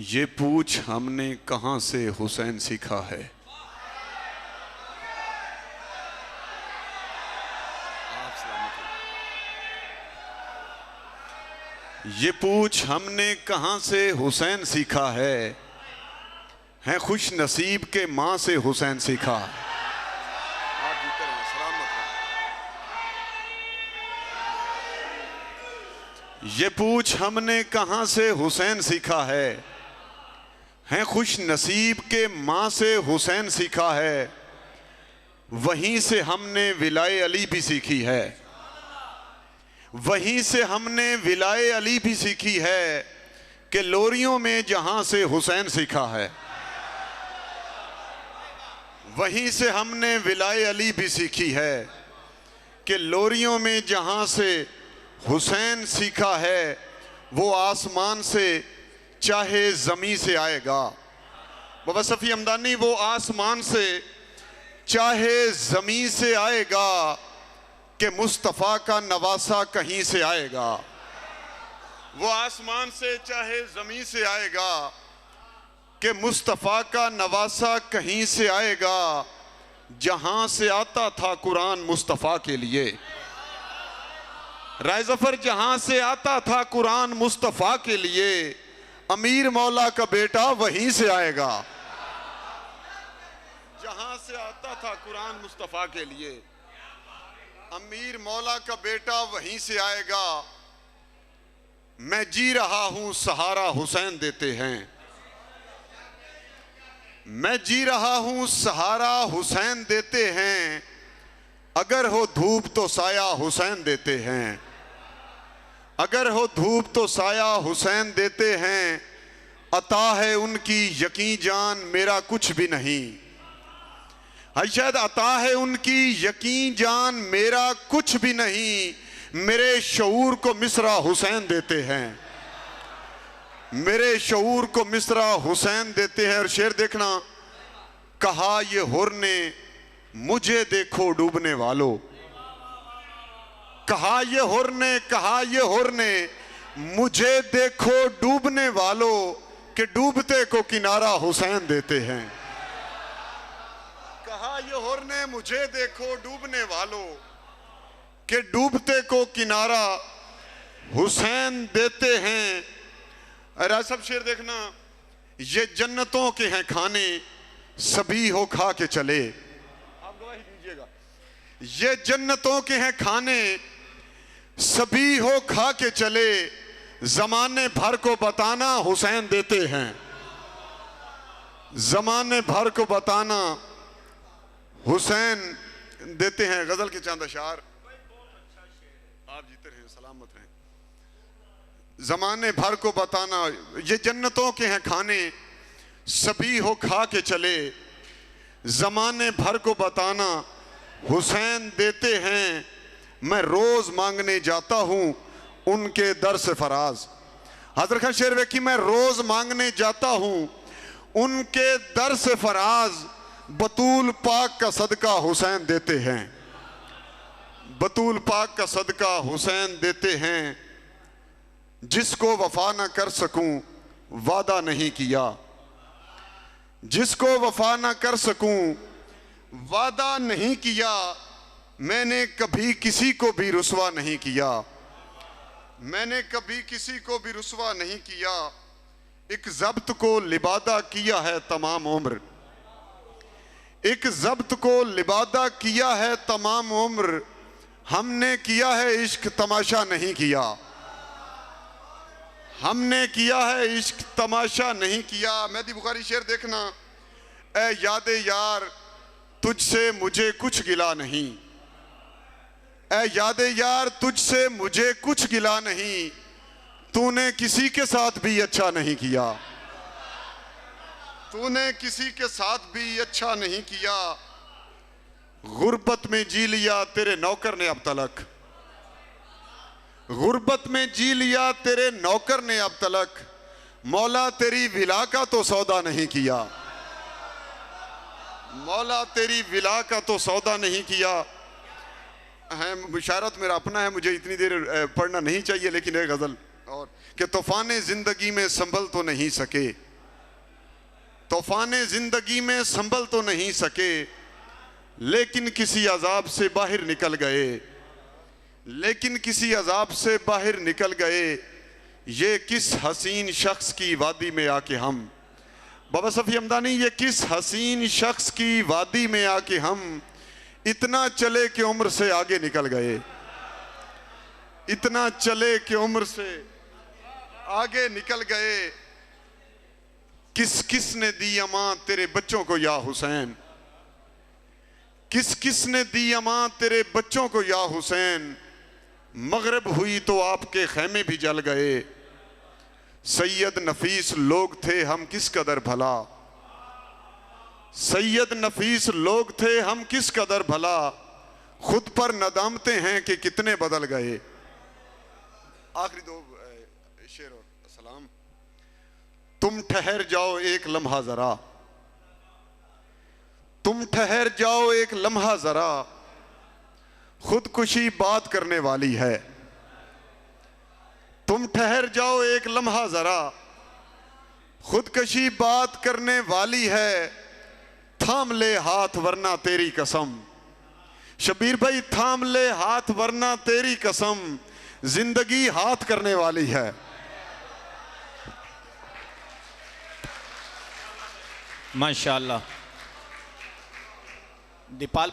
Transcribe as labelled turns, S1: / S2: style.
S1: ये पूछ हमने कहां से हुसैन सीखा है। ये पूछ हमने कहां से हुसैन सीखा है खुश नसीब के मां से हुसैन सीखा। ये पूछ हमने कहां से हुसैन सीखा है खुश नसीब के मां से हुसैन सीखा है। वहीं से हमने विलाए अली भी सीखी है, वहीं से हमने विलाए अली भी सीखी है कि लोरियों में जहां से हुसैन सीखा है। वहीं से हमने विलाए अली भी सीखी है कि लोरियों में जहां से हुसैन सीखा है। वो आसमान से चाहे ज़मीं से आएगा। बाबा सफ़ी हमदानी वो आसमान से चाहे ज़मीं से आएगा कि मुस्तफ़ा का नवासा कहीं से आएगा। वो आसमान से चाहे ज़मीं से आएगा कि मुस्तफ़ा का नवासा कहीं से आएगा। जहां से आता था कुरान मुस्तफ़ा के लिए, राय ज़फ़र जहां से आता था कुरान मुस्तफ़ा के लिए, अमीर मौला का बेटा वहीं से आएगा। जहां से आता था कुरान मुस्तफ़ा के लिए, अमीर मौला का बेटा वहीं से आएगा। मैं जी रहा हूं सहारा हुसैन देते हैं, मैं जी रहा हूं सहारा हुसैन देते हैं। अगर हो धूप तो साया हुसैन देते हैं, अगर हो धूप तो साया हुसैन देते हैं। अता है उनकी यकीन जान मेरा कुछ भी नहीं, शायद अता है उनकी यकीन जान मेरा कुछ भी नहीं। मेरे शऊर को मिसरा हुसैन देते हैं, मेरे शऊर को मिसरा हुसैन देते हैं। और शेर देखना, कहा ये हुर ने मुझे देखो डूबने वालों, कहा ये हुर ने, कहा ये हुर ने मुझे देखो डूबने वालों, कि डूबते को किनारा हुसैन देते हैं। कहा ये हुर ने मुझे देखो डूबने वालों, कि डूबते को किनारा हुसैन देते हैं। अरे सब शेर देखना, ये जन्नतों के हैं खाने सभी हो खा के चले। आप गवाही दीजिएगा, ये जन्नतों के हैं खाने सभी हो खा के चले। जमाने भर को बताना हुसैन देते हैं, जमाने भर को बताना हुसैन देते हैं। गजल के चांद अशार आप जीते रहें, सलामत रहें। जमाने भर को बताना, ये जन्नतों के हैं खाने सभी हो खा के चले। जमाने भर को बताना हुसैन देते हैं। मैं रोज मांगने जाता हूं उनके दर से फराज। हज़रत खान शेर वेखी, मैं रोज मांगने जाता हूं उनके दर से फराज। बतूल पाक का सदका हुसैन देते हैं, बतूल पाक का सदका हुसैन देते हैं। जिसको वफा ना कर सकूं वादा नहीं किया, जिसको वफा ना कर सकूं वादा नहीं किया। मैंने कभी किसी को भी रुसवा नहीं किया, मैंने कभी किसी को भी रुसवा नहीं किया। एक ज़ब्त को लिबादा किया है तमाम उम्र, एक ज़ब्त को लिबादा किया है तमाम उम्र। हमने किया है इश्क तमाशा नहीं किया, हमने किया है इश्क तमाशा नहीं किया। मेहदी बुखारी शेर देखना, ए यादे यार तुझसे मुझे कुछ गिला नहीं, ए यादे यार तुझसे मुझे कुछ गिला नहीं। तूने किसी के साथ भी अच्छा नहीं किया, तूने किसी के साथ भी अच्छा नहीं किया। गुर्बत में जी लिया तेरे नौकर ने अब तलक, गुर्बत में जी लिया तेरे नौकर ने अब तलक। मौला तेरी विला का तो सौदा नहीं किया, मौला तेरी विला का तो सौदा नहीं किया। है मुशारत मेरा अपना है, मुझे इतनी देर पढ़ना नहीं चाहिए, लेकिन एक गज़ल और कि तूफ़ाने ज़िंदगी में संभल तो नहीं सके, तूफाने जिंदगी में संभल तो नहीं सके, लेकिन किसी अजाब से बाहर निकल गए, लेकिन किसी अजाब से बाहर निकल गए। ये किस हसीन शख्स की वादी में आके हम, बाबा सफ़ी हमदानी, ये किस हसीन शख्स की वादी में आके हम इतना चले कि उम्र से आगे निकल गए, इतना चले कि उम्र से आगे निकल गए। किस किस ने दी अमां तेरे बच्चों को या हुसैन, किस किस ने दी अमां तेरे बच्चों को या हुसैन। मगरिब हुई तो आपके खैमे भी जल गए। सैयद नफीस लोग थे हम किस कदर भला, सैयद नफीस लोग थे हम किस कदर भला। खुद पर नदामते हैं कि कितने बदल गए। आखिरी दो शेर और सलाम। तुम ठहर जाओ एक लम्हा जरा, तुम ठहर जाओ एक लम्हा जरा, खुदकुशी बात करने वाली है। तुम ठहर जाओ एक लम्हा जरा, खुदकशी बात करने वाली है। थाम ले हाथ वरना तेरी कसम, शबीर भाई थाम ले हाथ वरना तेरी कसम, जिंदगी हाथ करने वाली है।
S2: माशाअल्लाह। दीपाल